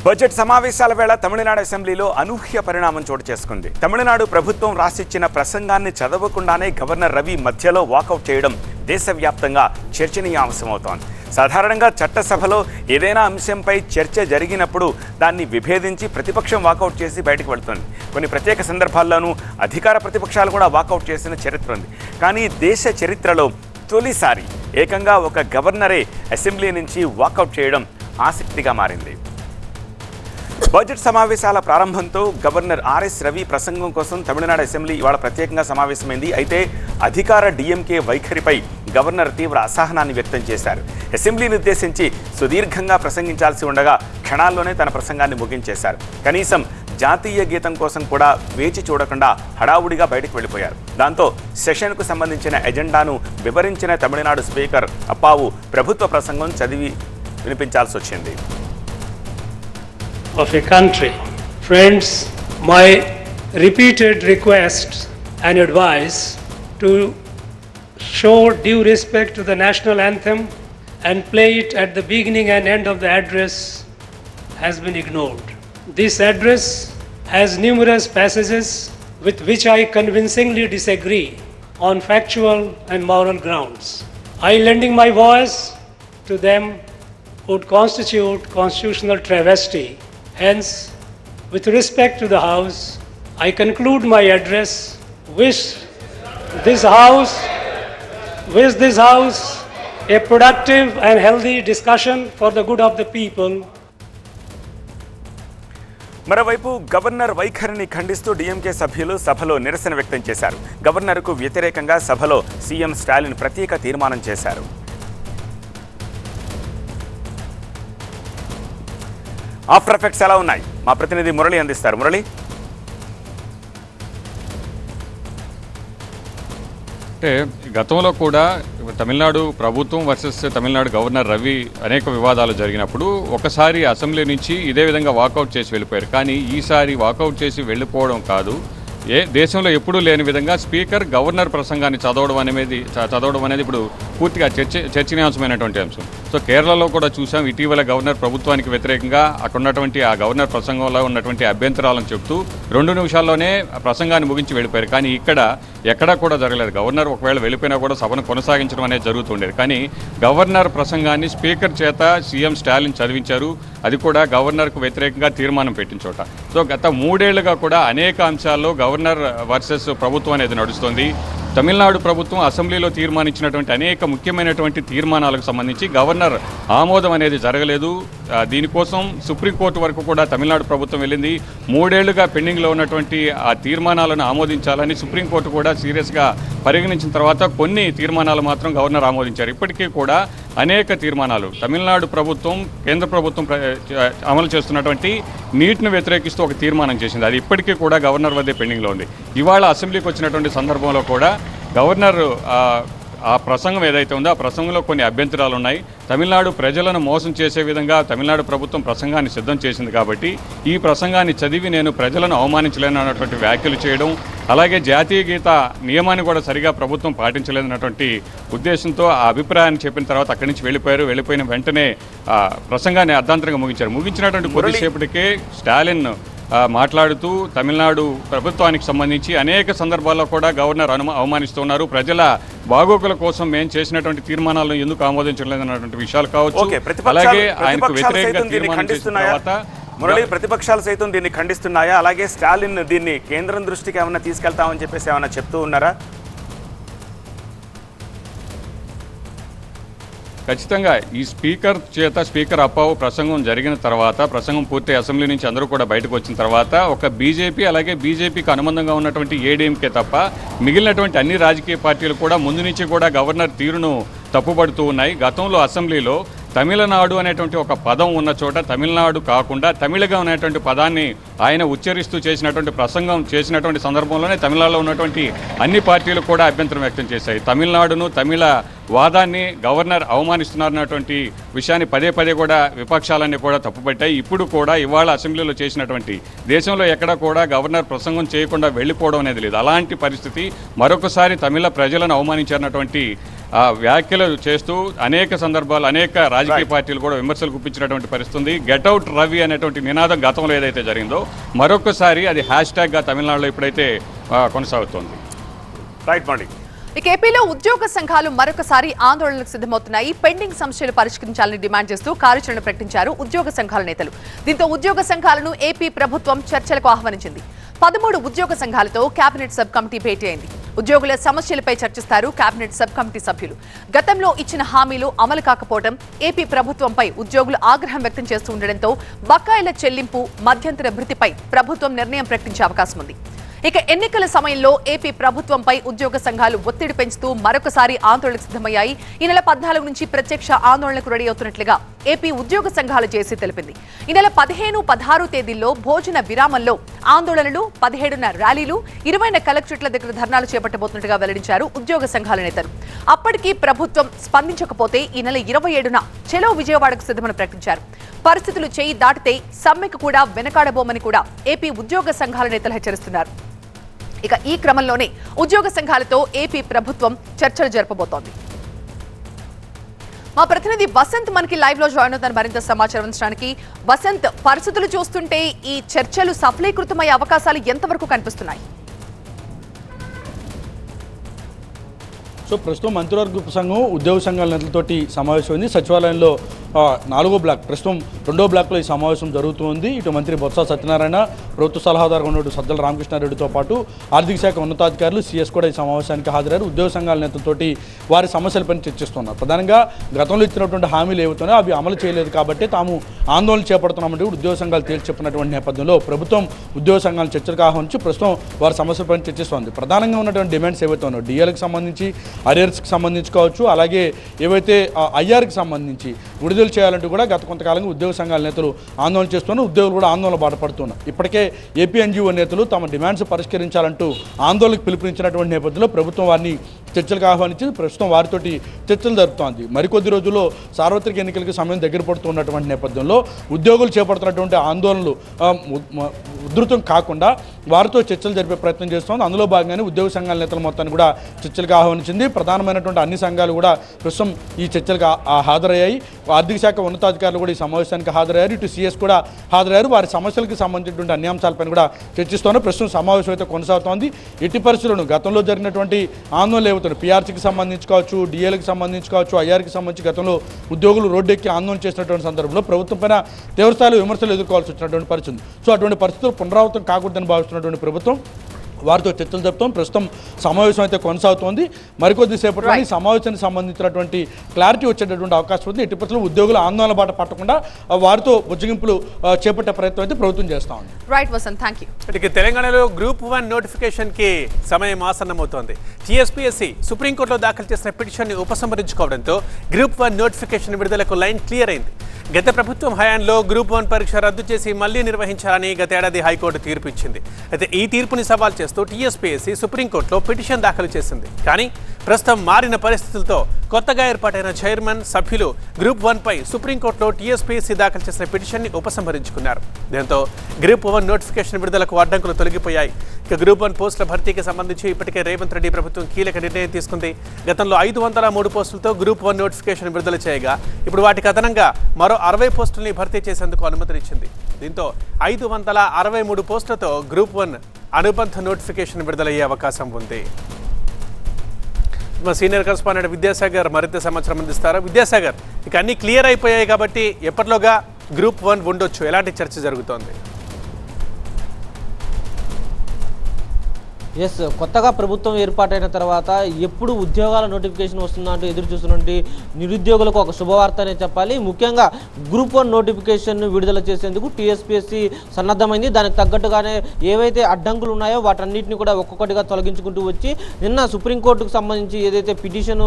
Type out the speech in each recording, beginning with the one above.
Budget సమావేశాల వేళ తమిళనాడు అసెంబ్లీలో అనూహ్య పరిణామం చోటు చేసుకుంది. తమిళనాడు ప్రభుత్వం రాసిచ్చిన ప్రసంగాన్ని చదవకుండానే గవర్నర్ రవి మధ్యలో వాకౌట్ చేయడం దేశవ్యాప్తంగా చర్చనీయాంశమవుతోంది. సాధారణంగా చట్టసభలో ఏదైనా అంశంపై చర్చ జరిగినప్పుడు దాన్ని విభేదించి ప్రతిపక్షం వాకౌట్ చేసి బయటకు వెళ్తుంది. కొన్ని ప్రత్యేక సందర్భాల్లోనూ అధికార ప్రతిపక్షాలు కూడా వాకౌట్ చేసిన చరిత్ర ఉంది. కానీ దేశ చరిత్రలో తొలిసారి ఏకంగా ఒక గవర్నరే అసెంబ్లీ నుంచి వాకౌట్ చేయడం ఆసక్తిగా మారింది. బడ్జెట్ సమావేశాల ప్రారంభంతో గవర్నర్ ఆర్ఎస్ రవి ప్రసంగం కోసం తమిళనాడు అసెంబ్లీ ఇవాళ ప్రత్యేకంగా సమావేశమైంది. అయితే అధికార డిఎంకే వైఖరిపై గవర్నర్ తీవ్ర అసహనాన్ని వ్యక్తం చేశారు. అసెంబ్లీని ఉద్దేశించి సుదీర్ఘంగా ప్రసంగించాల్సి ఉండగా క్షణాల్లోనే తన ప్రసంగాన్ని ముగించేశారు. కనీసం జాతీయ గీతం కోసం కూడా వేచి చూడకుండా హడావుడిగా బయటకు వెళ్ళిపోయారు. దాంతో సెషన్కు సంబంధించిన ఎజెండాను వివరించిన తమిళనాడు స్పీకర్ అప్పావు ప్రభుత్వ ప్రసంగం చదివి వినిపించాల్సి వచ్చింది. Of a country. Friends, my repeated request and advice to show due respect to the national anthem and play it at the beginning and end of the address has been ignored. This address has numerous passages with which I convincingly disagree on factual and moral grounds. Lending my voice to them would constitute constitutional travesty. Hence, with respect to the House, I conclude my address. Wish this House a productive and healthy discussion for the good of the people. మరోవైపు governor వైఖరిని ఖండిస్తూ DMK సభ్యులు సభలో నిరసన వ్యక్తం చేశారు. గవర్నర్కు వ్యతిరేకంగా సభలో సీఎం స్టాలిన్ ప్రత్యేక తీర్మానం చేశారు. ఆఫ్టర్ ఎఫెక్ట్స్ ఎలా ఉన్నాయి? మా ప్రతినిధి మురళి అందిస్తారు. మురళి, అంటే గతంలో కూడా తమిళనాడు ప్రభుత్వం వర్సెస్ తమిళనాడు గవర్నర్ రవి అనేక వివాదాలు జరిగినప్పుడు ఒకసారి అసెంబ్లీ నుంచి ఇదే విధంగా వాకౌట్ చేసి వెళ్ళిపోయారు. కానీ ఈసారి వాకౌట్ చేసి వెళ్ళిపోవడం కాదు, దేశంలో ఎప్పుడూ లేని విధంగా స్పీకర్ గవర్నర్ ప్రసంగాన్ని చదవడం అనేది ఇప్పుడు పూర్తిగా చర్చనీయాంశమైనటువంటి అంశం. సో కేరళలో కూడా చూసాం, ఇటీవల గవర్నర్ ప్రభుత్వానికి వ్యతిరేకంగా అక్కడ ఉన్నటువంటి ఆ గవర్నర్ ప్రసంగంలో ఉన్నటువంటి అభ్యంతరాలను చెప్తూ 2 నిమిషాల్లోనే ప్రసంగాన్ని ముగించి వెళ్ళిపోయారు. కానీ ఇక్కడ ఎక్కడా కూడా జరగలేదు. గవర్నర్ ఒకవేళ వెళ్ళిపోయినా కూడా సభను కొనసాగించడం అనేది జరుగుతుండేది. కానీ గవర్నర్ ప్రసంగాన్ని స్పీకర్ చేత సీఎం స్టాలిన్ చదివించారు. అది కూడా గవర్నర్కు వ్యతిరేకంగా తీర్మానం పెట్టించోట. సో గత 3 ఏళ్లుగా కూడా అనేక అంశాల్లో గవర్నర్ వర్సెస్ ప్రభుత్వం అనేది నడుస్తుంది. తమిళనాడు ప్రభుత్వం అసెంబ్లీలో తీర్మానించినటువంటి అనేక ముఖ్యమైనటువంటి తీర్మానాలకు సంబంధించి గవర్నర్ ఆమోదం అనేది జరగలేదు. దీనికోసం సుప్రీంకోర్టు వరకు కూడా తమిళనాడు ప్రభుత్వం వెళ్ళింది. 3 ఏళ్లుగా పెండింగ్లో ఉన్నటువంటి ఆ తీర్మానాలను ఆమోదించాలని సుప్రీంకోర్టు కూడా సీరియస్గా పరిగణించిన తర్వాత కొన్ని తీర్మానాలు మాత్రం గవర్నర్ ఆమోదించారు. ఇప్పటికీ కూడా అనేక తీర్మానాలు తమిళనాడు ప్రభుత్వం కేంద్ర ప్రభుత్వం అమలు చేస్తున్నటువంటి నీటిని వ్యతిరేకిస్తూ ఒక తీర్మానం చేసింది. అది ఇప్పటికీ కూడా గవర్నర్ వద్దే పెండింగ్లో ఉంది. ఇవాళ అసెంబ్లీకి వచ్చినటువంటి సందర్భంలో కూడా గవర్నర్ ఆ ప్రసంగం ఏదైతే ఉందో ఆ ప్రసంగంలో కొన్ని అభ్యంతరాలు ఉన్నాయి. తమిళనాడు ప్రజలను మోసం చేసే విధంగా తమిళనాడు ప్రభుత్వం ప్రసంగాన్ని సిద్ధం చేసింది కాబట్టి ఈ ప్రసంగాన్ని చదివి నేను ప్రజలను అవమానించలేను అన్నటువంటి వ్యాఖ్యలు చేయడం, అలాగే జాతీయ గీత నియమాన్ని కూడా సరిగా ప్రభుత్వం పాటించలేదన్నటువంటి ఉద్దేశంతో ఆ అభిప్రాయాన్ని చెప్పిన తర్వాత అక్కడి నుంచి వెళ్ళిపోయిన వెంటనే ప్రసంగాన్ని అర్ధాంతరంగా ముగించినటువంటి కొద్దిసేపటికే స్టాలిన్ మాట్లాడుతూ తమిళనాడు ప్రభుత్వానికి సంబంధించి అనేక సందర్భాల్లో కూడా గవర్నర్ అవమానిస్తున్నారు, ప్రజల బాగోగుల కోసం మేము చేసినటువంటి తీర్మానాలను ఎందుకు ఆమోదించలేదన్నటువంటి విషయాలు కావచ్చు. అలాగే ఆయనకు వ్యతిరేకంగా తీర్మానం చేసిన తర్వాత మురళి, ప్రతిపక్షాలు సైతం దీన్ని ఖండిస్తున్నాయా? అలాగే స్టాలిన్ దీన్ని కేంద్రం దృష్టికి ఏమన్నా తీసుకెళ్తామని చెప్పేసి ఏమన్నా చెప్తూ ఉన్నారా? ఖచ్చితంగా ఈ స్పీకర్ అప్పావు ప్రసంగం జరిగిన తర్వాత, ప్రసంగం పూర్తి అసెంబ్లీ నుంచి అందరూ కూడా బయటకు వచ్చిన తర్వాత ఒక బీజేపీ అలాగే బీజేపీకి అనుబంధంగా ఉన్నటువంటి ఏడీఎంకే తప్ప మిగిలినటువంటి అన్ని రాజకీయ పార్టీలు కూడా ముందు నుంచి కూడా గవర్నర్ తీరును తప్పుపడుతూ ఉన్నాయి. గతంలో అసెంబ్లీలో తమిళనాడు అనేటువంటి ఒక పదం ఉన్న చోట తమిళనాడు కాకుండా తమిళగా ఉన్నటువంటి పదాన్ని ఆయన ఉచ్చరిస్తూ చేసినటువంటి సందర్భంలోనే తమిళనాడులో ఉన్నటువంటి అన్ని పార్టీలు కూడా అభ్యంతరం వ్యక్తం చేశాయి. తమిళనాడును తమిళ వాదాన్ని గవర్నర్ అవమానిస్తున్నారన్నటువంటి విషయాన్ని పదే కూడా విపక్షాలన్నీ కూడా తప్పుపట్టాయి. ఇప్పుడు కూడా ఇవాళ అసెంబ్లీలో చేసినటువంటి దేశంలో ఎక్కడా కూడా గవర్నర్ ప్రసంగం చేయకుండా వెళ్ళిపోవడం అనేది లేదు. అలాంటి పరిస్థితి మరొకసారి తమిళ ప్రజలను అవమానించారన్నటువంటి వ్యాఖ్యలు చేస్తూ అనేక సందర్భాలు అనేక రాజకీయ పార్టీలు కూడా విమర్శలు గుప్పించినటువంటి పరిస్థితి ఉంది. గెట్అవుట్ రవి అనేటువంటి నినాదం గతంలో ఏదైతే జరిగిందో మరొకసారి అది హ్యాష్ట్యాగ్గా తమిళనాడులో ఇప్పుడైతే కొనసాగుతోంది. Right morning. ఇక ఏపీలో ఉద్యోగ సంఘాలు మరొకసారి ఆందోళనకు సిద్ధమవుతున్నాయి. పెండింగ్ సమస్యలు పరిష్కరించాలని డిమాండ్ చేస్తూ కార్యాచరణ ప్రకటించారు ఉద్యోగ సంఘాల నేతలు. దీంతో ఉద్యోగ సంఘాలను ఏపీ ప్రభుత్వం చర్చలకు ఆహ్వానించింది. 13 ఉద్యోగ సంఘాలతో కేబినెట్ సబ్ కమిటీ భేటీ అయింది. ఉద్యోగుల సమస్యలపై చర్చిస్తారు కేబినెట్ సబ్ కమిటీ సభ్యులు. గతంలో ఇచ్చిన హామీలు అమలు కాకపోవడం, ఏపీ ప్రభుత్వంపై ఉద్యోగులు ఆగ్రహం వ్యక్తం చేస్తూ ఉండడంతో బకాయిల చెల్లింపు, మధ్యంతర భృతిపై ప్రభుత్వం నిర్ణయం ప్రకటించే అవకాశం ఉంది. ఇక ఎన్నికల సమయంలో ఏపీ ప్రభుత్వంపై ఉద్యోగ సంఘాలు ఒత్తిడి పెంచుతూ మరొకసారి ఆందోళనకు సిద్ధమయ్యాయి. ఈ నెల 14 నుంచి ప్రత్యక్ష ఆందోళనకు రెడీ అవుతున్నట్లుగా ఏపీ ఉద్యోగ సంఘాల జేసీ తెలిపింది. ఈ నెల 15, 16 తేదీల్లో భోజన విరామంలో ఆందోళనలు, 17న ర్యాలీలు, 20న కలెక్టరేట్ల దగ్గర ధర్నాలు చేపట్టబోతున్నట్టుగా వెల్లడించారు ఉద్యోగ సంఘాల నేతలు. అప్పటికీ ప్రభుత్వం స్పందించకపోతే ఈ నెల 27న చెలో విజయవాడకు సిద్ధమని ప్రకటించారు. పరిస్థితులు చేయి దాటితే సమ్మెకు కూడా వెనకాడబోమని కూడా ఏపీ ఉద్యోగ సంఘాల నేతలు హెచ్చరిస్తున్నారు. ఇక ఈ క్రమంలోనే ఉద్యోగ సంఘాలతో ఏపీ ప్రభుత్వం చర్చలు జరపబోతోంది. మా ప్రతినిధి వసంత్ మనకి లైవ్ లో జాయిన్ అవుతారు మరింత సమాచారం అందించడానికి. వసంత్, పరిస్థితులు చూస్తుంటే ఈ చర్చలు సఫలీకృతమయ్యే అవకాశాలు ఎంతవరకు కనిపిస్తున్నాయి? సో ప్రస్తుతం మంత్రివర్గ ఉపసంఘం ఉద్యోగ సంఘాల నేతలతోటి సమావేశమైంది. సచివాలయంలో 4వ బ్లాక్, ప్రస్తుతం 2వ బ్లాక్లో ఈ సమావేశం జరుగుతుంది. ఇటు మంత్రి బొత్స సత్యనారాయణ, ప్రభుత్వ సలహాదారుగా ఉన్న సజ్జల రామకృష్ణారెడ్డితో పాటు ఆర్థిక శాఖ ఉన్నతాధికారులు, సీఎస్ కూడా ఈ సమావేశానికి హాజరయ్యారు. ఉద్యోగ సంఘాల నేతలతోటి వారి సమస్యలపై చర్చిస్తున్నారు. ప్రధానంగా గతంలో ఇచ్చినటువంటి హామీలు ఏవైతున్నాయో అవి అమలు చేయలేదు కాబట్టి తాము ఆందోళన చేపడుతున్నామంటే ఉద్యోగ సంఘాలు తేల్చి చెప్పినటువంటి నేపథ్యంలో ప్రభుత్వం ఉద్యోగ సంఘాల చర్చలకు ఆహ్వానించి ప్రస్తుతం వారి సమస్యలపై చర్చిస్తోంది. ప్రధానంగా ఉన్నటువంటి డిమాండ్స్ ఏవైతే ఉన్నాయో డిఎల్కి సంబంధించి, అరియర్స్కి సంబంధించి కావచ్చు, అలాగే ఏవైతే ఐఆర్కి సంబంధించి విడుదల చేయాలంటే కూడా గత కొంతకాలంగా ఉద్యోగ సంఘాల నేతలు ఆందోళన చేస్తున్నారు. ఉద్యోగులు కూడా ఆందోళన బాధపడుతున్నారు. ఇప్పటికే ఏపీ ఎన్జీఓ నేతలు తమ డిమాండ్స్ పరిష్కరించాలంటూ ఆందోళనకు పిలుపునిచ్చినటువంటి నేపథ్యంలో ప్రభుత్వం వారిని చర్చలకు ఆహ్వానించి ప్రస్తుతం వారితోటి చర్చలు జరుపుతోంది. మరికొద్ది రోజుల్లో సార్వత్రిక ఎన్నికలకు సమయం దగ్గర పడుతున్నటువంటి నేపథ్యంలో ఉద్యోగులు చేపడుతున్నటువంటి ఆందోళనలు ఉధృతం కాకుండా వారితో చర్చలు జరిపే ప్రయత్నం చేస్తోంది. అందులో భాగంగానే ఉద్యోగ సంఘాల నేతల మొత్తాన్ని కూడా చర్చలకు ఆహ్వానించింది. ప్రధానమైనటువంటి అన్ని సంఘాలు కూడా ప్రస్తుతం ఈ చర్చలకు హాజరయ్యాయి. ఆర్థిక శాఖ ఉన్నతాధికారులు కూడా ఈ సమావేశానికి హాజరయ్యారు. ఇటు సీఎస్ కూడా హాజరయ్యారు. వారి సమస్యలకు సంబంధించినటువంటి అన్ని అంశాలపైన కూడా చర్చిస్తున్నారు. ప్రస్తుతం సమావేశం అయితే కొనసాగుతోంది. ఎట్టి పరిస్థితులను గతంలో జరిగినటువంటి ఆందోళనలు ఏవవుతున్నాయి, పీఆర్సీకి సంబంధించి కావచ్చు, డిఎల్కి సంబంధించి కావచ్చు, ఐఆర్కి సంబంధించి గతంలో ఉద్యోగులు రోడ్డెక్కి ఆందోళన చేసినటువంటి సందర్భంలో ప్రభుత్వం పైన తీవ్రస్థాయిలో విమర్శలు ఎదుర్కోవాల్సి వచ్చినటువంటి పరిస్థితి. సో అటువంటి పరిస్థితులు పునరావృతం కాకూడదని భావిస్తున్నటువంటి ప్రభుత్వం వారితో చర్చలు జరుపుతాం. ప్రస్తుతం సమావేశం అయితే కొనసాగుతోంది. మరికొద్ది సేపట్లో ఈ సమావేశానికి సంబంధించినటువంటి క్లారిటీ వచ్చేటటువంటి అవకాశం ఉంది. ఎట్టి పరిస్థితుల్లో ఉద్యోగుల ఆందోళన బాట పట్టకుండా వారితో బుజ్జగింపులు చేపట్టే ప్రయత్నం అయితే ప్రభుత్వం చేస్తా ఉంది. Right Vasanth, thank you. ఇక తెలంగాణలో గ్రూప్ 1 నోటిఫికేషన్కి సమయం ఆసన్నమవుతోంది. టీఎస్పీఎస్సీ సుప్రీంకోర్టులో దాఖలు చేసిన పిటిషన్ని ఉపసంహరించుకోవడంతో గ్రూప్ 1 నోటిఫికేషన్ విడుదలకు లైన్ క్లియర్ అయింది. గత ప్రభుత్వం హయాంలో గ్రూప్ 1 పరీక్ష రద్దు చేసి మళ్లీ నిర్వహించాలని గతేడాది హైకోర్టు తీర్పు ఇచ్చింది. అయితే ఈ తీర్పుని సవాల్ చేస్తూ టీఎస్పీఎస్సీ సుప్రీంకోర్టులో పిటిషన్ దాఖలు చేసింది. కానీ ప్రస్తుతం మారిన పరిస్థితులతో కొత్తగా ఏర్పాటైన చైర్మన్, సభ్యులు గ్రూప్ 1పై సుప్రీంకోర్టులో టీఎస్పీఎస్సీ దాఖలు చేసిన పిటిషన్ని ఉపసంహరించుకున్నారు. దీంతో గ్రూప్ 1 నోటిఫికేషన్ విడుదలకు అడ్డంకులు తొలగిపోయాయి. ఇక గ్రూప్ 1 పోస్టుల భర్తీకి సంబంధించి ఇప్పటికే రేవంత్ రెడ్డి ప్రభుత్వం కీలక నిర్ణయం తీసుకుంది. గతంలో 503 పోస్టులతో గ్రూప్ 1 నోటిఫికేషన్ విడుదల చేయగా ఇప్పుడు వాటికి అదనంగా మరో 60 పోస్టుల్ని భర్తీ చేసేందుకు అనుమతినిచ్చింది. దీంతో 563 పోస్టులతో గ్రూప్ 1 అనుబంధ నోటిఫికేషన్ విడుదలయ్యే అవకాశం ఉంది. మా సీనియర్ కరెస్పాండెంట్ విద్యాసాగర్ మరింత సమాచారం అందిస్తారు. విద్యాసాగర్, ఇక అన్ని క్లియర్ అయిపోయాయి కాబట్టి ఎప్పటిలోగా గ్రూప్ 1 ఉండొచ్చు, ఎలాంటి చర్చ జరుగుతోంది? ఎస్, కొత్తగా ప్రభుత్వం ఏర్పాటైన తర్వాత ఎప్పుడు ఉద్యోగాల నోటిఫికేషన్ వస్తుందా అంటూ ఎదురు చూస్తున్నటువంటి నిరుద్యోగులకు ఒక శుభవార్త అనే చెప్పాలి. ముఖ్యంగా గ్రూప్ 1 నోటిఫికేషన్ విడుదల చేసేందుకు టీఎస్పీఎస్సీ సన్నద్ధమైంది. దానికి తగ్గట్టుగానే ఏవైతే అడ్డంకులు ఉన్నాయో వాటన్నిటిని కూడా ఒక్కొక్కటిగా తొలగించుకుంటూ వచ్చి నిన్న సుప్రీంకోర్టుకు సంబంధించి ఏదైతే పిటిషన్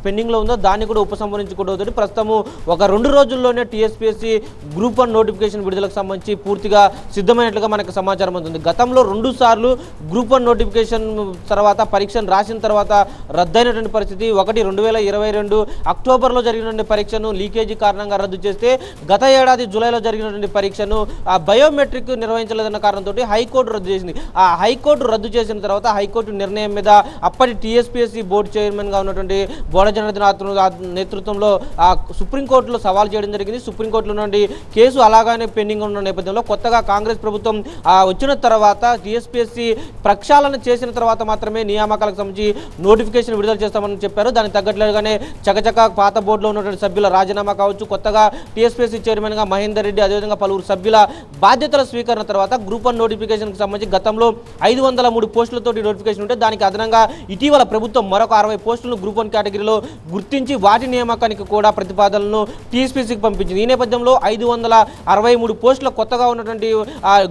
పెండింగ్లో ఉందో దాన్ని కూడా ఉపసంహరించుకోవడంతో ప్రస్తుతము ఒక 2 రోజుల్లోనే టీఎస్పీఎస్సీ గ్రూప్ 1 నోటిఫికేషన్ విడుదలకు సంబంధించి పూర్తిగా సిద్ధమైనట్లుగా మనకు సమాచారం అందుతుంది. గతంలో 2 సార్లు గ్రూప్ 1 నోటిఫికేషన్ తర్వాత పరీక్షను రాసిన తర్వాత రద్దయినటువంటి పరిస్థితి. 2022 అక్టోబర్లో జరిగినటువంటి పరీక్షను లీకేజీ కారణంగా రద్దు చేస్తే గత ఏడాది జూలైలో జరిగినటువంటి పరీక్షను ఆ బయోమెట్రిక్ నిర్వహించలేదన్న కారణంతో హైకోర్టు రద్దు చేసింది. ఆ హైకోర్టు రద్దు చేసిన తర్వాత హైకోర్టు నిర్ణయం మీద అప్పటి టీఎస్పీఎస్సీ బోర్డు చైర్మన్గా ఉన్నటువంటి బోడ జనార్దన్ నేతృత్వంలో ఆ సుప్రీంకోర్టులో సవాల్ చేయడం జరిగింది. సుప్రీంకోర్టులో నుండి కేసు అలాగానే పెండింగ్ ఉన్న నేపథ్యంలో కొత్తగా కాంగ్రెస్ ప్రభుత్వం వచ్చిన తర్వాత టీఎస్పీఎస్సీ ప్రక్షాళన చేసిన తర్వాత మాత్రమే నియామకాలకు సంబంధించి నోటిఫికేషన్ విడుదల చేస్తామని చెప్పారు. దానికి తగ్గట్లుగానే చకచక పాత బోర్డులో ఉన్నటువంటి సభ్యుల రాజీనామా కావచ్చు, కొత్తగా టీఎస్పీఎస్సీ చైర్మన్గా మహేందర్ రెడ్డి, అదేవిధంగా పలువురు సభ్యుల బాధ్యతల స్వీకరణ తర్వాత గ్రూప్ 1 నోటిఫికేషన్కి సంబంధించి గతంలో 503 పోస్టులతోటి నోటిఫికేషన్ ఉంటే దానికి అదనంగా ఇటీవల ప్రభుత్వం మరొక 60 పోస్టులను గ్రూప్ 1 కేటగిరీలో గుర్తించి వాటి నియామకానికి కూడా ప్రతిపాదనలను టీఎస్పీఎస్సీకి పంపించింది. ఈ నేపథ్యంలో 563 పోస్టుల కొత్తగా ఉన్నటువంటి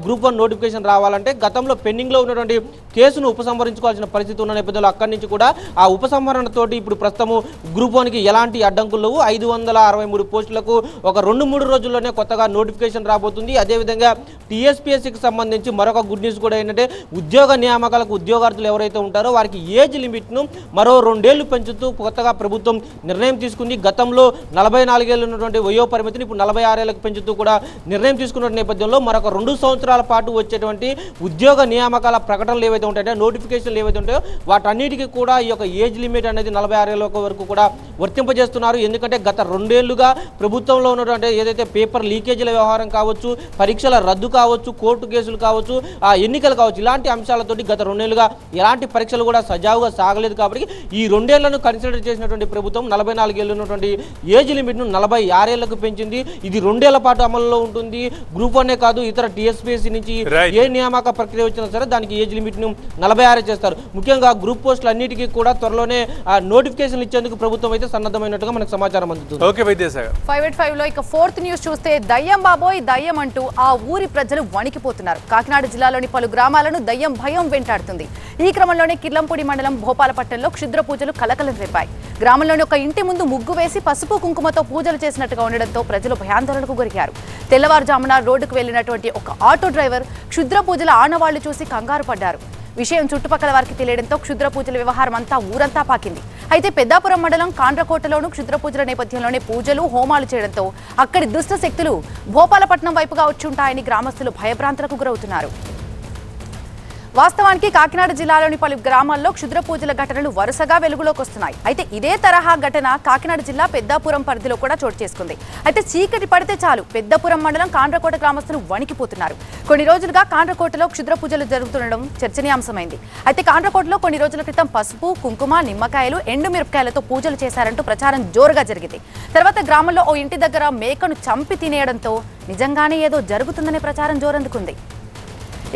గ్రూప్ 1 నోటిఫికేషన్ రావాలంటే గతంలో పెండింగ్లో ఉన్నటువంటి కేసును ఉపసంహరించుకోవాల్సిన పరిస్థితి ఉన్న నేపథ్యంలో అక్కడి నుంచి కూడా ఆ ఉపసంహరణతోటి ఇప్పుడు ప్రస్తుతము గ్రూప్ 1కి ఎలాంటి అడ్డంకులు లేవు. 563 పోస్టులకు ఒక 2-3 రోజుల్లోనే కొత్తగా నోటిఫికేషన్ రాబోతుంది. అదేవిధంగా టీఎస్పీఎస్సీకి సంబంధించి మరొక గుడ్ న్యూస్ కూడా ఏంటంటే ఉద్యోగ నియామకాలకు ఉద్యోగార్థులు ఎవరైతే ఉంటారో వారికి ఏజ్ లిమిట్ను మరో 2 ఏళ్లు పెంచుతూ కొత్తగా ప్రభుత్వం నిర్ణయం తీసుకుంది. గతంలో 44 ఏళ్ళు ఉన్నటువంటి వయో పరిమితిని ఇప్పుడు 46 ఏళ్లకు పెంచుతూ కూడా నిర్ణయం తీసుకున్న నేపథ్యంలో మరొక 2 సంవత్సరాల పాటు వచ్చేటువంటి ఉద్యోగ నియామకాల ప్రకటనలు ఏవైతే ఉంటాయో, నోటిఫికేషన్లు ఏవైతే ఉంటాయో వాటన్నిటికీ కూడా ఈ యొక్క ఏజ్ లిమిట్ అనేది 46 ఏళ్ళ వరకు కూడా వర్తింపజేస్తున్నారు. ఎందుకంటే గత 2 ఏళ్లుగా ప్రభుత్వంలో ఉన్నటువంటి ఏదైతే పేపర్ లీకేజీల వ్యవహారం కావచ్చు, పరీక్షల రద్దు కావచ్చు, కోర్టు కేసులు కావచ్చు, ఎన్నికలు కావచ్చు, ఇలాంటి అంశాలతోటి గత 2 ఏళ్లుగా ఎలాంటి పరీక్షలు కూడా సజావుగా సాగలేదు. కాబట్టి ఈ 2 ఏళ్లను కన్సిడర్ చేసినటువంటి ప్రభుత్వం 44 ఏళ్ళు ఉన్నటువంటి ఏజ్ లిమిట్ను 46 ఏళ్లకు పెంచింది. ఇది 2 ఏళ్ల పాటు అమలులో ఉంటుంది. గ్రూప్ 1 కాదు, ఇతర టీఎస్పీఎస్సీ నుంచి ఏ నియామక ప్రక్రియ వచ్చినా సరే దానికి ఏజ్ లిమిట్ను 46 చేస్తారు. ముఖ్యంగా గ్రూప్ పోస్టులు అన్నిటికీ కూడా త్వరలోనే నోటిఫికేషన్లు ఇచ్చేందుకు ప్రభుత్వం అయితే సన్నద్ధమైనట్టుగా మనకు సమాచారం అందుతుంది. ఓకే విద్యాసాగర్. 585లో ఇక 4th న్యూస్ చూస్తే దయ్యం బాబోయ్ దయ్యం అంటూ ఆ ఊరి ప్రజలు వణికిపోతున్నారు. కాకినాడ జిల్లాలోని పలు గ్రామాలను దయ్యం భయం వెంటాడుతుంది. ఈ క్రమంలోనే కిర్లంపూడి మండలం భోపాలపట్నంలో క్షుద్ర పూజలు కలకలం రేపాయి. గ్రామంలోని ఒక ఇంటి ముందు ముగ్గు వేసి పసుపు కుంకుమతో పూజలు చేసినట్టుగా ఉండడంతో ప్రజలు భయాందోళనకు గురికారు. తెల్లవారుజామున రోడ్డుకు వెళ్లినటువంటి ఒక ఆటో డ్రైవర్ క్షుద్ర పూజల ఆనవాళ్లు చూసి కంగారు పడ్డారు. విషయం చుట్టుపక్కల వారికి తెలియడంతో క్షుద్ర పూజల వ్యవహారం అంతా ఊరంతా పాకింది. అయితే పెద్దాపురం మండలం కాండ్రకోటలోనూ క్షుద్ర పూజల నేపథ్యంలోనే పూజలు హోమాలు చేయడంతో అక్కడి దుష్ట శక్తులు భోపాలపట్నం వైపుగా వచ్చుంటాయని గ్రామస్తులు భయభ్రాంతులకు గురవుతున్నారు. వాస్తవానికి కాకినాడ జిల్లాలోని పలు గ్రామాల్లో క్షుద్ర పూజల ఘటనలు వరుసగా వెలుగులోకి వస్తున్నాయి. అయితే ఇదే తరహా ఘటన కాకినాడ జిల్లా పెద్దాపురం పరిధిలో కూడా చోటు చేసుకుంది. అయితే చీకటి పడితే చాలు పెద్దాపురం మండలం కాండ్రకోట గ్రామస్తులు వణికిపోతున్నారు. కొన్ని రోజులుగా కాండ్రకోటలో క్షుద్ర పూజలు జరుగుతుండడం చర్చనీయాంశమైంది. అయితే కాండ్రకోటలో కొన్ని రోజుల క్రితం పసుపు, కుంకుమ, నిమ్మకాయలు, ఎండు మిరపకాయలతో పూజలు చేశారంటూ ప్రచారం జోరుగా జరిగింది. తర్వాత గ్రామంలో ఓ ఇంటి దగ్గర మేకను చంపి తినేయడంతో నిజంగానే ఏదో జరుగుతుందనే ప్రచారం జోరందుకుంది.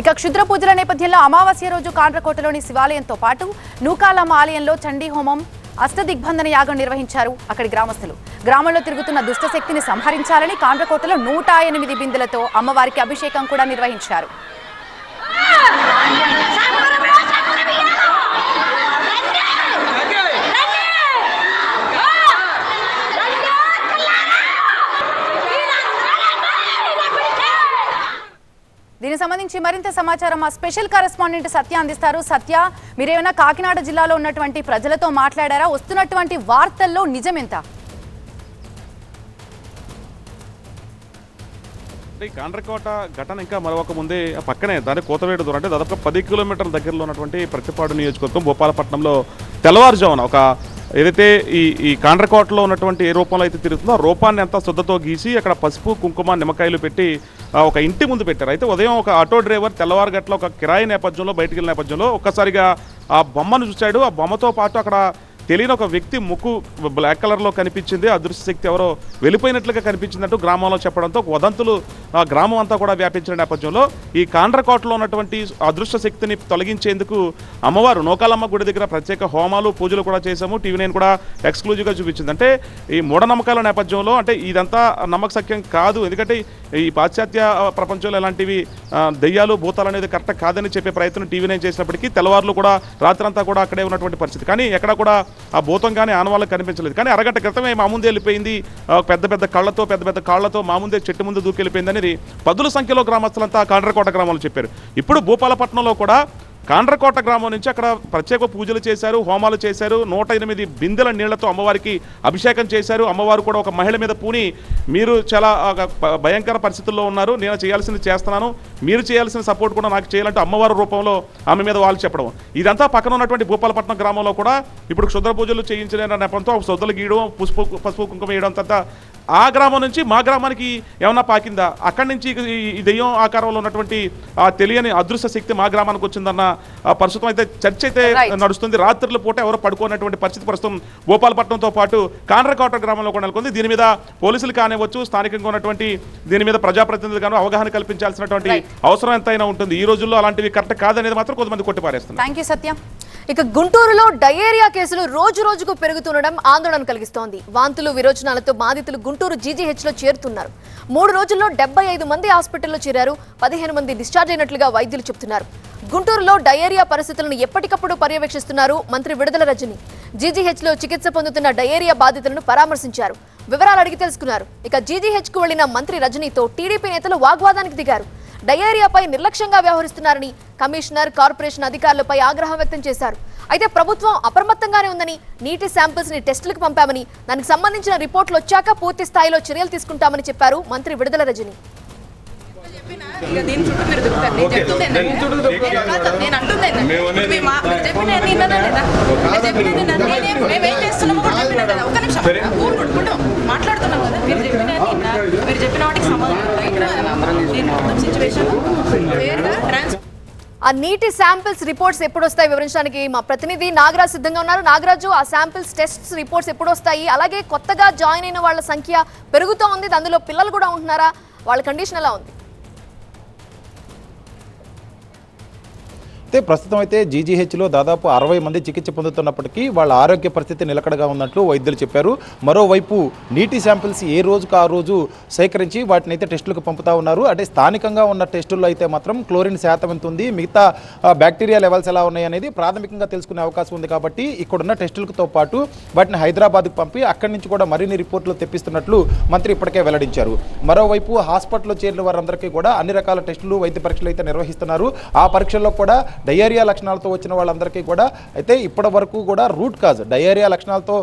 ఇక క్షుద్ర పూజల నేపథ్యంలో అమావాస్య రోజు కాండ్రకోటలోని శివాలయంతో పాటు నూకాలమ్మ ఆలయంలో చండీ హోమం, అష్టదిగ్బంధన యాగం నిర్వహించారు అక్కడి గ్రామస్తులు. గ్రామంలో తిరుగుతున్న దుష్టశక్తిని సంహరించాలని కాండ్రకోటలో 108 బిందెలతో అమ్మవారికి అభిషేకం కూడా నిర్వహించారు. దీనికి సంబంధించి మరింత సమాచారం మా స్పెషల్ కరెస్పాండెంట్ సత్య అందిస్తారు. సత్య, మీరేమైనా కాకినాడ జిల్లాలో ఉన్నటువంటి ప్రజలతో మాట్లాడారా? వస్తున్నటువంటి వార్తల్లో నిజమెంత? కాండ్రకోట ఘటన ఇంకా మరొక ముందే పక్కనే దాని కోతవేడు దూరం అంటే దాదాపు 10 కిలోమీటర్ల దగ్గరలో ఉన్నటువంటి ప్రతిపాడు నియోజకవర్గం భూపాలపట్నంలో తెల్లవారుజామున ఒక ఏదైతే ఈ కాండ్రకోటలో ఉన్నటువంటి ఏ రూపంలో అయితే తిరుగుతుందో ఆ రూపాన్ని అంతా శుద్ధతో గీసి అక్కడ పసుపు, కుంకుమ, నిమ్మకాయలు పెట్టి ఒక ఇంటి ముందు పెట్టారు. అయితే ఉదయం ఒక ఆటో డ్రైవర్ తెల్లవారు గట్ల ఒక కిరాయి నేపథ్యంలో బయటికి వెళ్ళిన నేపథ్యంలో ఒక్కసారిగా ఆ బొమ్మను చూశాడు. ఆ బొమ్మతో పాటు అక్కడ తెలియని ఒక వ్యక్తి ముక్కు బ్లాక్ కలర్లో కనిపించింది. అదృశ్య శక్తి ఎవరో వెళ్ళిపోయినట్లుగా కనిపించిందంటూ గ్రామంలో చెప్పడంతో వదంతులు గ్రామం అంతా కూడా వ్యాపించిన నేపథ్యంలో ఈ కాండ్రకోటలో ఉన్నటువంటి అదృశ్య శక్తిని తొలగించేందుకు అమ్మవారు నూకాలమ్మ గుడి దగ్గర ప్రత్యేక హోమాలు, పూజలు కూడా చేశాము. TV9 కూడా ఎక్స్క్లూజివ్గా చూపించింది. అంటే ఈ మూఢనమ్మకాల నేపథ్యంలో అంటే ఇదంతా నమ్మకసక్యం కాదు. ఎందుకంటే ఈ పాశ్చాత్య ప్రపంచంలో ఇలాంటివి దెయ్యాలు, భూతాలు అనేది కరెక్ట్ కాదని చెప్పే ప్రయత్నం TV9 చేసినప్పటికీ తెల్లవారులు కూడా రాత్రంతా కూడా అక్కడే ఉన్నటువంటి పరిస్థితి. కానీ ఎక్కడ కూడా ఆ భూతం కానీ ఆనవాళ్ళకి కనిపించలేదు. కానీ అరగంట క్రితమే మా ముందే వెళ్ళిపోయింది, పెద్ద పెద్ద కళ్ళతో, పెద్ద పెద్ద కాళ్లతో మా ముందే చెట్టు ముందు దూకెళ్ళిపోయింది అనేది 10ల సంఖ్యలో గ్రామస్తులంతా కాండ్రకోట గ్రామంలో చెప్పారు. ఇప్పుడు భూపాలపట్నంలో కూడా కాండ్రకోట గ్రామం నుంచి అక్కడ ప్రత్యేక పూజలు చేశారు, హోమాలు చేశారు, 108 బిందెల నీళ్లతో అమ్మవారికి అభిషేకం చేశారు. అమ్మవారు కూడా ఒక మహిళ మీద పూని, మీరు చాలా భయంకర పరిస్థితుల్లో ఉన్నారు, నేను చేయాల్సింది చేస్తున్నాను, మీరు చేయాల్సిన సపోర్ట్ కూడా నాకు చేయాలంటే అమ్మవారి రూపంలో ఆమె మీద వాళ్ళు చెప్పడం. ఇదంతా పక్కన ఉన్నటువంటి భూపాలపట్నం గ్రామంలో కూడా ఇప్పుడు క్షుద్ర పూజలు చేయించిన నెపంతో శుద్ధలు గీయడం, పసుపు కుంకుమ వేయడం తప్ప ఆ గ్రామం నుంచి మా గ్రామానికి ఏమన్నా పాకిందా, అక్కడి నుంచి ఈ దెయ్యం ఆకారంలో ఉన్నటువంటి ఆ తెలియని అదృశ్య శక్తి మా గ్రామానికి వచ్చిందన్న ప్రస్తుతం అయితే చర్చ అయితే నడుస్తుంది. రాత్రుల పూట ఎవరు పడుకోనటువంటి పరిస్థితి ప్రస్తుతం భూపాలపట్నంతో పాటు కాండ్రకోట గ్రామంలో కూడా నెలకొంది. దీని మీద పోలీసులు కానివ్వచ్చు, స్థానికంగా ఉన్నటువంటి దీని మీద ప్రజాప్రతినిధులు గాను అవగాహన కల్పించాల్సినటువంటి అవసరం ఎంతైనా ఉంటుంది. ఈ రోజుల్లో అలాంటివి కరెక్ట్ కాదనేది మాత్రం కొంతమంది కొట్టిపారేస్తున్నారు. థ్యాంక్ యూ సత్యం. ఇక గుంటూరులో డయేరియా కేసులు రోజు రోజుకు పెరుగుతుండడం ఆందోళన కలిగిస్తోంది. వాంతులు విరోచనాలతో బాధితులు గుంటూరు జీజీహెచ్ లో చేరుతున్నారు. 3 రోజుల్లో 75 మంది హాస్పిటల్లో చేరారు. 15 మంది డిశ్చార్జ్ అయినట్లుగా వైద్యులు చెబుతున్నారు. గుంటూరులో డయేరియా పరిస్థితులను ఎప్పటికప్పుడు పర్యవేక్షిస్తున్నారు మంత్రి విడుదల రజని. జీజీహెచ్ లో చికిత్స పొందుతున్న డయేరియా బాధితులను పరామర్శించారు, వివరాలు అడిగి తెలుసుకున్నారు. ఇక జీజీహెచ్ కు వెళ్లిన మంత్రి రజనీతో టీడీపీ నేతలు వాగ్వాదానికి దిగారు. డయేరియాపై నిర్లక్ష్యంగా వ్యవహరిస్తున్నారని కమిషనర్, కార్పొరేషన్ అధికారులపై ఆగ్రహం వ్యక్తం చేశారు. అయితే ప్రభుత్వం అప్రమత్తంగానే ఉందని, నీటి శాంపిల్స్ ని టెస్టులకు పంపామని, దానికి సంబంధించిన రిపోర్టులు వచ్చాక పూర్తి స్థాయిలో చర్యలు తీసుకుంటామని చెప్పారు మంత్రి విడుదల రజని. ఆ నీటి శాంపిల్స్ రిపోర్ట్స్ ఎప్పుడు వస్తాయి వివరించడానికి మా ప్రతినిధి నాగరాజ్ సిద్ధంగా ఉన్నారు. నాగరాజు, ఆ శాంపిల్స్ టెస్ట్స్ రిపోర్ట్స్ ఎప్పుడు వస్తాయి? అలాగే కొత్తగా జాయిన్ అయిన వాళ్ళ సంఖ్య పెరుగుతూ ఉంది, అందులో పిల్లలు కూడా ఉంటున్నారా? వాళ్ళ కండిషన్ ఎలా ఉంది? అయితే ప్రస్తుతం అయితే జీజీహెచ్లో దాదాపు 60 మంది చికిత్స పొందుతున్నప్పటికీ వాళ్ళ ఆరోగ్య పరిస్థితి నిలకడగా ఉన్నట్లు వైద్యులు చెప్పారు. మరోవైపు నీటి శాంపిల్స్ ఏ రోజుకు ఆ రోజు సేకరించి వాటిని అయితే టెస్టులకు పంపుతా ఉన్నారు. అంటే స్థానికంగా ఉన్న టెస్టుల్లో అయితే మాత్రం క్లోరిన్ శాతం ఎంత ఉంది, మిగతా బ్యాక్టీరియా లెవెల్స్ ఎలా ఉన్నాయి అనేది ప్రాథమికంగా తెలుసుకునే అవకాశం ఉంది. కాబట్టి ఇక్కడున్న టెస్టులతో పాటు వాటిని హైదరాబాద్కు పంపి అక్కడి నుంచి కూడా మరిన్ని రిపోర్టులు తెప్పిస్తున్నట్లు మంత్రి ఇప్పటికే వెల్లడించారు. మరోవైపు హాస్పిటల్లో చేరిన వారందరికీ కూడా అన్ని రకాల టెస్టులు, వైద్య పరీక్షలు అయితే నిర్వహిస్తున్నారు. ఆ పరీక్షల్లో కూడా డయేరియా లక్షణాలతో వచ్చిన వాళ్ళందరికీ కూడా అయితే ఇప్పటి వరకు కూడా రూట్ కాజ్, డయేరియా లక్షణాలతో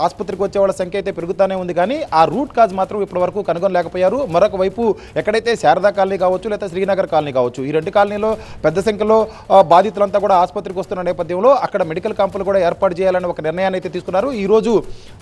ఆసుపత్రికి వచ్చే వాళ్ళ సంఖ్య అయితే పెరుగుతూనే ఉంది, కానీ ఆ రూట్ కాజ్ మాత్రం ఇప్పటి వరకు కనుగొనలేకపోయారు. మరొక వైపు ఎక్కడైతే శారదా కాలనీ కావచ్చు, లేదా శ్రీనగర్ కాలనీ కావచ్చు, ఈ 2 కాలనీలో పెద్ద సంఖ్యలో బాధితులంతా కూడా ఆసుపత్రికి వస్తున్న నేపథ్యంలో అక్కడ మెడికల్ క్యాంపులు కూడా ఏర్పాటు చేయాలని ఒక నిర్ణయాన్ని అయితే తీసుకున్నారు. ఈ రోజు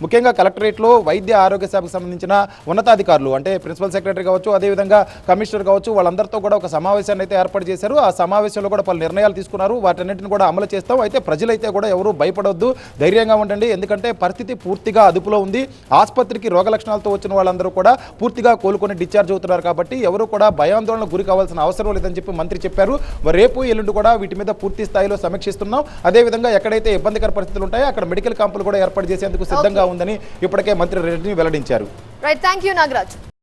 ముఖ్యంగా కలెక్టరేట్లో వైద్య ఆరోగ్య శాఖకు సంబంధించిన ఉన్నతాధికారులు, అంటే ప్రిన్సిపల్ సెక్రటరీ కావచ్చు, అదేవిధంగా కమిషనర్ కావచ్చు, వాళ్ళందరితో కూడా ఒక సమావేశాన్ని అయితే ఏర్పాటు చేశారు. ఆ సమావేశంలో కూడా పలు నిర్ణయాలు తీసుకున్నారు. వాటన్నిటిని కూడా అమలు చేస్తాం. అయితే ప్రజలైతే కూడా ఎవరు భయపడొద్దు, ధైర్యంగా ఉండండి, ఎందుకంటే పరిస్థితి పూర్తిగా అదుపులో ఉంది. ఆసుపత్రికి రోగ లక్షణాలతో వచ్చిన వాళ్ళందరూ కూడా పూర్తిగా కోలుకొని డిశ్చార్జ్ అవుతున్నారు. కాబట్టి ఎవరు కూడా భయాందోళనకు గురి కావాల్సిన అవసరం లేదని చెప్పి మంత్రి చెప్పారు. రేపు ఎల్లుండి కూడా వీటి మీద పూర్తి స్థాయిలో సమీక్షిస్తున్నాం. అదేవిధంగా ఎక్కడైతే ఇబ్బందికర పరిస్థితులు ఉంటాయో అక్కడ మెడికల్ క్యాంపులు కూడా ఏర్పాటు చేసేందుకు సిద్ధంగా ఉందని ఇప్పటికే మంత్రి రెడ్డిని వెల్లడించారు. Right, thank you Nagaraj.